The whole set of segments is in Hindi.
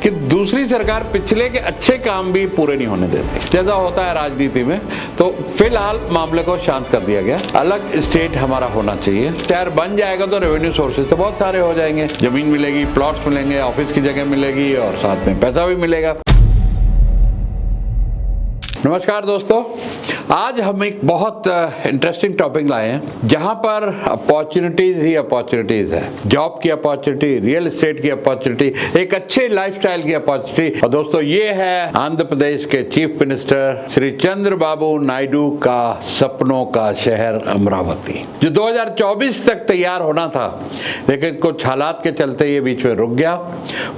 कि दूसरी सरकार पिछले के अच्छे काम भी पूरे नहीं होने देती, जैसा होता है राजनीति में। तो फिलहाल मामले को शांत कर दिया गया। अलग स्टेट हमारा होना चाहिए। शहर बन जाएगा तो रेवेन्यू सोर्सेज तो बहुत सारे हो जाएंगे, जमीन मिलेगी, प्लॉट्स मिलेंगे, ऑफिस की जगह मिलेगी और साथ में पैसा भी मिलेगा। नमस्कार दोस्तों, आज हम एक बहुत इंटरेस्टिंग टॉपिक लाए हैं जहां पर अपॉर्चुनिटीज ही अपॉर्चुनिटीज है। जॉब की अपॉर्चुनिटी, रियल एस्टेट की अपॉर्चुनिटी, एक अच्छे लाइफस्टाइल की अपॉर्चुनिटी। और दोस्तों ये है आंध्र प्रदेश के चीफ मिनिस्टर श्री चंद्रबाबू नायडू का सपनों का शहर अमरावती, जो 2024 तक तैयार होना था, लेकिन कुछ हालात के चलते ये बीच में रुक गया।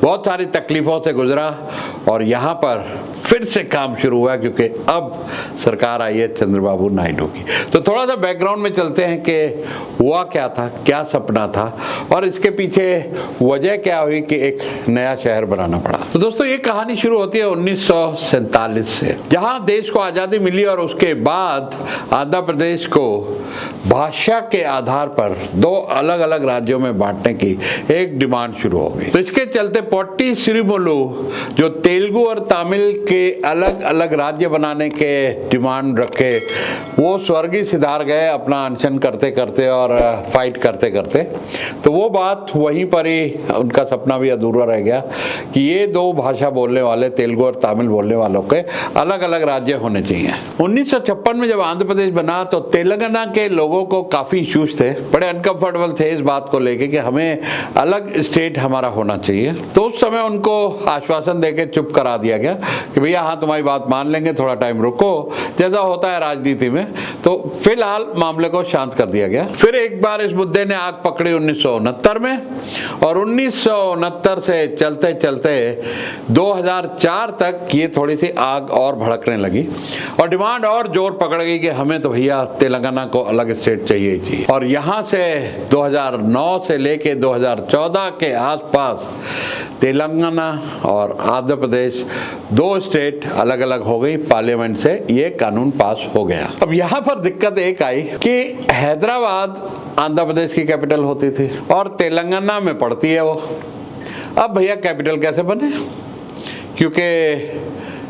बहुत सारी तकलीफों से गुजरा और यहाँ पर फिर से काम शुरू हुआ क्योंकि अब सरकार आई है चंद्रबाबू नायडू की। तो थोड़ा सा बैकग्राउंड में चलते हैं कि हुआ क्या था, क्या सपना था और इसके पीछे वजह क्या हुई कि एक नया शहर बनाना पड़ा। तो दोस्तों ये कहानी शुरू होती है 1947 से, जहां देश को आज़ादी मिली और उसके बाद आंध्र प्रदेश को भाषा के आधार पर दो अलग अलग राज्यों में बांटने की एक डिमांड शुरू हो गई। तो इसके चलते पोट्टी श्रीमोलू, जो तेलुगु और तमिल के अलग अलग राज्य बनाने के डिमांड रखे, वो स्वर्गीय सिधार गए अपना अनशन करते करते और फाइट करते करते। तो वो बात वहीं पर ही, उनका सपना भी अधूरा रह गया कि ये दो भाषा बोलने वाले, तेलुगु और तमिल बोलने वालों के अलग अलग राज्य होने चाहिए। 1956 में जब आंध्र प्रदेश बना तो तेलंगाना के लोगों को काफ़ी इश्यूज थे, बड़े अनकंफर्टेबल थे इस बात को लेके कि हमें अलग स्टेट हमारा होना चाहिए। तो उस समय उनको आश्वासन देके चुप करा दिया गया कि भैया हाँ तुम्हारी बात मान लेंगे, थोड़ा टाइम रुको, जैसा होता है राजनीति में। तो फिलहाल मामले को शांत कर दिया गया। फिर एक बार इस मुद्दे ने आग पकड़ी 1969 में और 1969 से चलते चलते 2004 तक ये थोड़ी सी आग और भड़कने लगी और डिमांड और जोर पकड़ गई कि हमें तो भैया तेलंगाना को अलग स्टेट चाहिए ही चाहिए। और यहाँ से 2009 से लेके 2014 के आसपास तेलंगाना और आंध्र प्रदेश दो स्टेट अलग अलग हो गई, पार्लियामेंट से ये कानून पास हो गया। अब यहाँ पर दिक्कत एक आई कि हैदराबाद आंध्र प्रदेश की कैपिटल होती थी और तेलंगाना में पड़ती है वो। अब भैया कैपिटल कैसे बने, क्योंकि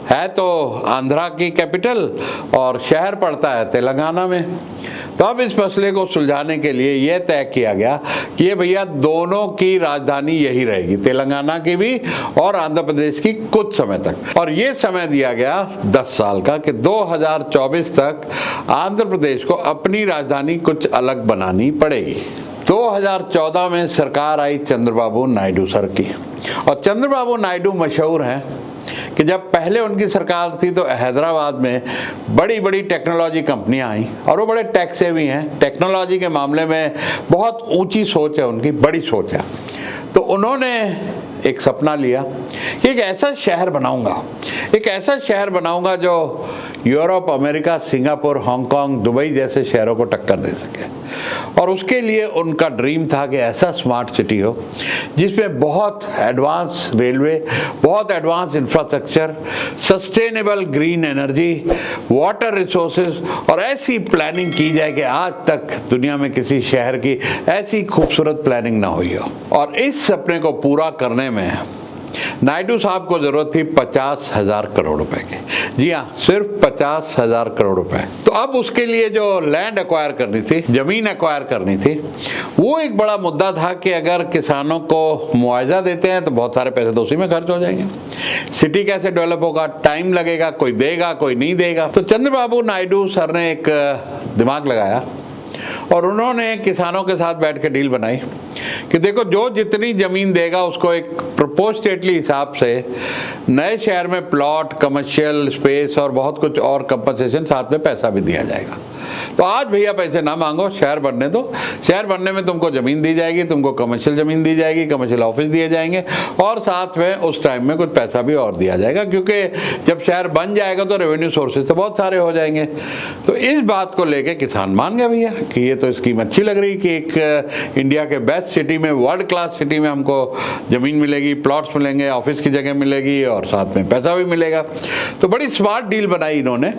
है तो आंध्रा की कैपिटल और शहर पड़ता है तेलंगाना में। तो अब इस मसले को सुलझाने के लिए यह तय किया गया कि ये भैया दोनों की राजधानी यही रहेगी, तेलंगाना की भी और आंध्र प्रदेश की कुछ समय तक। और ये समय दिया गया 10 साल का कि 2024 तक आंध्र प्रदेश को अपनी राजधानी कुछ अलग बनानी पड़ेगी। 2014 में सरकार आई चंद्रबाबू नायडू सर की, और चंद्रबाबू नायडू मशहूर हैं कि जब पहले उनकी सरकार थी तो हैदराबाद में बड़ी बड़ी टेक्नोलॉजी कंपनियां आई और वो बड़े टेक सेवी हैं। टेक्नोलॉजी के मामले में बहुत ऊंची सोच है उनकी, बड़ी सोच है। तो उन्होंने एक सपना लिया कि एक ऐसा शहर बनाऊंगा, एक ऐसा शहर बनाऊंगा जो Europe, America, Singapore, Hong Kong, Dubai जैसे शहरों को टक्कर दे सके। और उसके लिए उनका ड्रीम था कि ऐसा स्मार्ट सिटी हो जिसमें बहुत एडवांस रेलवे, बहुत advance infrastructure, sustainable green energy, water resources और ऐसी प्लानिंग की जाए कि आज तक दुनिया में किसी शहर की ऐसी खूबसूरत प्लानिंग ना हुई हो। और इस सपने को पूरा करने में नायडू साहब को जरूरत थी 50,000 करोड़ रुपए की। जी हाँ, सिर्फ 50,000 करोड़ रुपए। तो अब उसके लिए जो लैंड एक्वायर करनी थी, जमीन एक्वायर करनी थी, वो एक बड़ा मुद्दा था कि अगर किसानों को मुआवजा देते हैं तो बहुत सारे पैसे तो उसी में खर्च हो जाएंगे। सिटी कैसे डेवलप होगा, टाइम लगेगा, कोई देगा कोई नहीं देगा। तो चंद्रबाबू नायडू सर ने एक दिमाग लगाया और उन्होंने किसानों के साथ बैठ के डील बनाई कि देखो जो जितनी जमीन देगा उसको एक प्रोपोर्शनेटली हिसाब से नए शहर में प्लॉट, कमर्शियल स्पेस और बहुत कुछ और कंपनसेशन, साथ में पैसा भी दिया जाएगा। तो आज भैया पैसे ना मांगो, शहर बनने दो। शहर बनने में तुमको जमीन दी जाएगी, तुमको कमर्शियल जमीन दी जाएगी, कमर्शियल ऑफिस दिए जाएंगे और साथ में उस टाइम में कुछ पैसा भी और दिया जाएगा, क्योंकि जब शहर बन जाएगा तो रेवेन्यू सोर्सेज तो बहुत सारे हो जाएंगे। तो इस बात को लेके किसान मान गया भैया कि ये तो स्कीम अच्छी लग रही कि एक इंडिया के बेस्ट सिटी में, वर्ल्ड क्लास सिटी में हमको जमीन मिलेगी, प्लॉट्स मिलेंगे, ऑफिस की जगह मिलेगी और साथ में पैसा भी मिलेगा। तो बड़ी स्मार्ट डील बनाई इन्होंने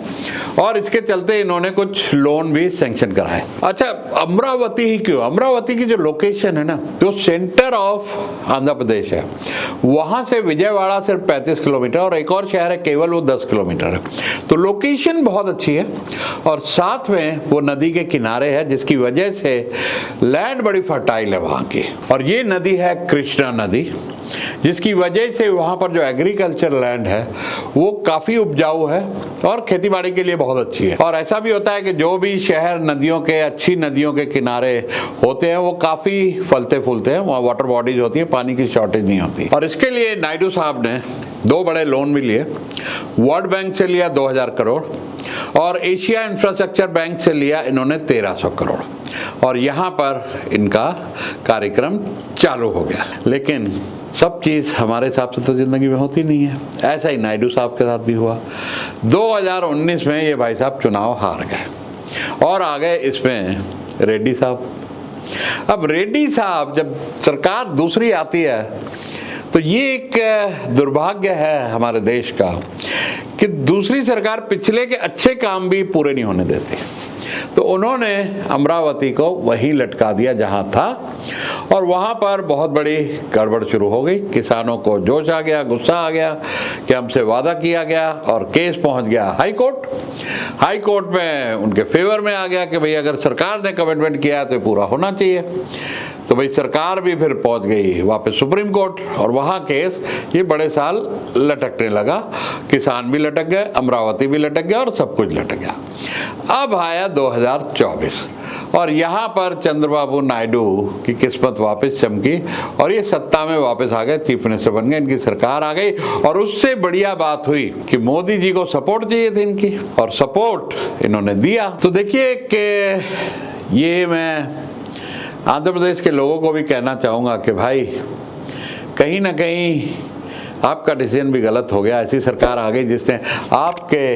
और इसके चलते इन्होंने कुछ लोन भी सैंक्शन कराए। अच्छा, अमरावती ही क्यों? अमरावती की जो लोकेशन है ना, जो सेंटर ऑफ आंध्र प्रदेश है, वहां से विजयवाड़ा सिर्फ 35 किलोमीटर और एक और शहर है केवल, वो 10 किलोमीटर है। तो लोकेशन बहुत अच्छी है और साथ में वो नदी के किनारे है, जिसकी वजह से लैंड बड़ी फर्टाइल है वहां की। और ये नदी है कृष्णा नदी, जिसकी वजह से वहाँ पर जो एग्रीकल्चर लैंड है वो काफ़ी उपजाऊ है और खेतीबाड़ी के लिए बहुत अच्छी है। और ऐसा भी होता है कि जो भी शहर नदियों के, अच्छी नदियों के किनारे होते हैं वो काफ़ी फलते फूलते हैं, वहाँ वाटर बॉडीज होती है, पानी की शॉर्टेज नहीं होती। और इसके लिए नायडू साहब ने 2 बड़े लोन भी लिए। वर्ल्ड बैंक से लिया 2000 करोड़ और एशिया इंफ्रास्ट्रक्चर बैंक से लिया इन्होंने 1300 करोड़ और यहाँ पर इनका कार्यक्रम चालू हो गया। लेकिन सब चीज़ हमारे हिसाब से तो ज़िंदगी में होती नहीं है। ऐसा ही नायडू साहब के साथ भी हुआ। 2019 में ये भाई साहब चुनाव हार गए और आ गए इसमें रेड्डी साहब। अब रेड्डी साहब जब सरकार दूसरी आती है तो ये एक दुर्भाग्य है हमारे देश का कि दूसरी सरकार पिछले के अच्छे काम भी पूरे नहीं होने देती। तो उन्होंने अमरावती को वहीं लटका दिया जहां था और वहां पर बहुत बड़ी गड़बड़ शुरू हो गई। किसानों को जोश आ गया, गुस्सा आ गया कि हमसे वादा किया गया और केस पहुंच गया हाई कोर्ट। हाई कोर्ट में उनके फेवर में आ गया कि भाई अगर सरकार ने कमिटमेंट किया है तो पूरा होना चाहिए। तो भाई सरकार भी फिर पहुंच गई वापस सुप्रीम कोर्ट और वहाँ केस ये बड़े साल लटकने लगा। किसान भी लटक गए, अमरावती भी लटक गया और सब कुछ लटक गया। अब आया 2024 और यहाँ पर चंद्रबाबू नायडू की किस्मत वापस चमकी और ये सत्ता में वापस आ गए, चीफ मिनिस्टर बन गए, इनकी सरकार आ गई। और उससे बढ़िया बात हुई कि मोदी जी को सपोर्ट चाहिए थी इनकी और सपोर्ट इन्होंने दिया। तो देखिए कि ये मैं आंध्र प्रदेश के लोगों को भी कहना चाहूँगा कि भाई कहीं ना कहीं आपका डिसीजन भी गलत हो गया। ऐसी सरकार आ गई जिसने आपके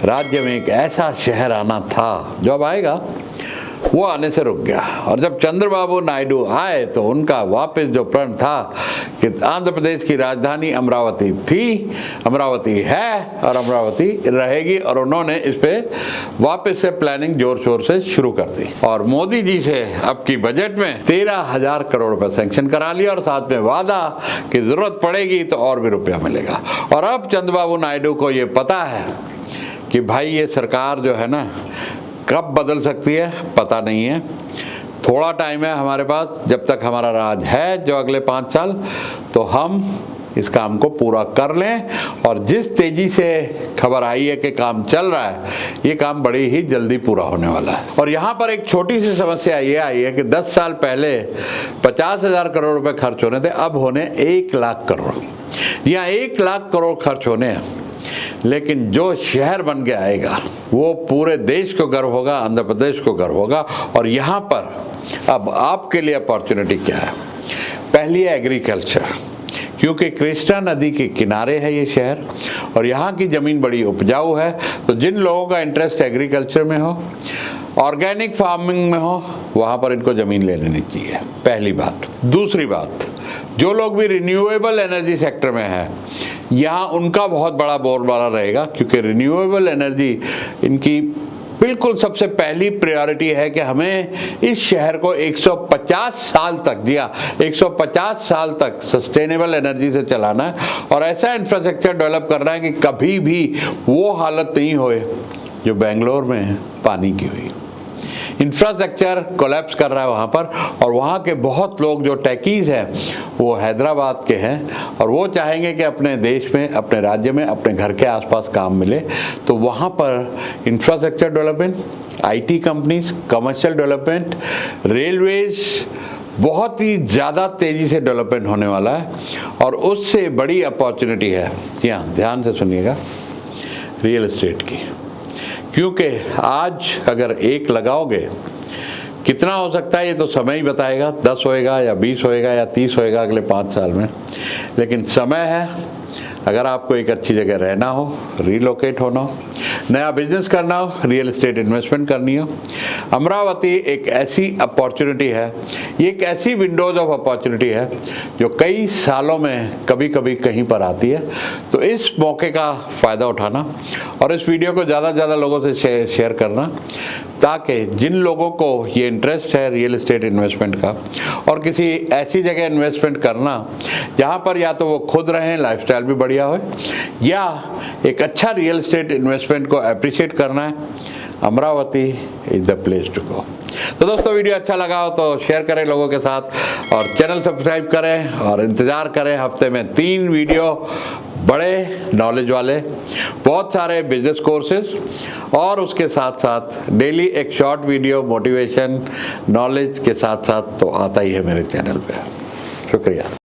राज्य में एक ऐसा शहर आना था जो अब आएगा, वो आने से रुक गया। और जब चंद्रबाबू नायडू आए तो उनका वापस जो प्रण था कि आंध्र प्रदेश की राजधानी अमरावती थी, अमरावती है और अमरावती रहेगी, और उन्होंने इस पे वापस से प्लानिंग जोर शोर से शुरू कर दी। और मोदी जी से अब की बजट में 13,000 करोड़ रुपए सैंक्शन करा लिया और साथ में वादा कि जरूरत पड़ेगी तो और भी रुपया मिलेगा। और अब चंद्रबाबू नायडू को ये पता है कि भाई ये सरकार जो है ना कब बदल सकती है पता नहीं है। थोड़ा टाइम है हमारे पास, जब तक हमारा राज है जो अगले 5 साल, तो हम इस काम को पूरा कर लें। और जिस तेजी से खबर आई है कि काम चल रहा है, ये काम बड़ी ही जल्दी पूरा होने वाला है। और यहाँ पर एक छोटी सी समस्या ये आई है कि 10 साल पहले 50,000 करोड़ रुपए खर्च होने थे, अब होने 1 लाख करोड़। यहाँ 1 लाख करोड़ खर्च होने हैं, लेकिन जो शहर बन के आएगा वो पूरे देश को गर्व होगा, आंध्र प्रदेश को गर्व होगा। और यहाँ पर अब आपके लिए अपॉर्चुनिटी क्या है? पहली है एग्रीकल्चर, क्योंकि कृष्णा नदी के किनारे है ये शहर और यहाँ की ज़मीन बड़ी उपजाऊ है। तो जिन लोगों का इंटरेस्ट एग्रीकल्चर में हो, ऑर्गेनिक फार्मिंग में हो, वहाँ पर इनको ज़मीन ले लेनी चाहिए, पहली बात। दूसरी बात, जो लोग भी रिन्यूएबल एनर्जी सेक्टर में है, यहाँ उनका बहुत बड़ा बोलबाला रहेगा, क्योंकि रिन्यूएबल एनर्जी इनकी बिल्कुल सबसे पहली प्रायोरिटी है कि हमें इस शहर को 150 साल तक, जी हाँ 150 साल तक सस्टेनेबल एनर्जी से चलाना है और ऐसा इंफ्रास्ट्रक्चर डेवलप करना है कि कभी भी वो हालत नहीं होए जो बेंगलोर में पानी की हुई। इंफ्रास्ट्रक्चर कोलैप्स कर रहा है वहाँ पर, और वहाँ के बहुत लोग जो टेकीज़ हैं वो हैदराबाद के हैं और वो चाहेंगे कि अपने देश में, अपने राज्य में, अपने घर के आसपास काम मिले। तो वहाँ पर infrastructure development, IT companies, commercial development, railways, बहुत ही ज़्यादा तेज़ी से डेवलपमेंट होने वाला है और उससे बड़ी अपॉर्चुनिटी है, यहाँ ध्यान से सुनिएगा, रियल एस्टेट की। क्योंकि आज अगर 1 लगाओगे, कितना हो सकता है ये तो समय ही बताएगा, 10 होएगा या 20 होएगा या 30 होएगा अगले 5 साल में। लेकिन समय है, अगर आपको एक अच्छी जगह रहना हो, रिलोकेट होना हो, नया बिजनेस करना हो, रियल एस्टेट इन्वेस्टमेंट करनी हो, अमरावती एक ऐसी अपॉर्चुनिटी है, ये एक ऐसी विंडोज ऑफ अपॉर्चुनिटी है जो कई सालों में कभी कभी कहीं पर आती है। तो इस मौके का फ़ायदा उठाना और इस वीडियो को ज़्यादा से ज़्यादा लोगों से शेयर करना, ताकि जिन लोगों को ये इंटरेस्ट है रियल एस्टेट इन्वेस्टमेंट का और किसी ऐसी जगह इन्वेस्टमेंट करना जहाँ पर या तो वो खुद रहें, लाइफस्टाइल भी बढ़िया हो, या एक अच्छा रियल एस्टेट इन्वेस्टमेंट को अप्रिशिएट करना है, Amaravati is the place to go. तो दोस्तों, वीडियो अच्छा लगा हो तो शेयर करें लोगों के साथ और चैनल सब्सक्राइब करें और इंतज़ार करें हफ्ते में 3 वीडियो, बड़े नॉलेज वाले, बहुत सारे बिजनेस कोर्सेज और उसके साथ साथ डेली एक शॉर्ट वीडियो मोटिवेशन नॉलेज के साथ साथ तो आता ही है मेरे चैनल पे। शुक्रिया।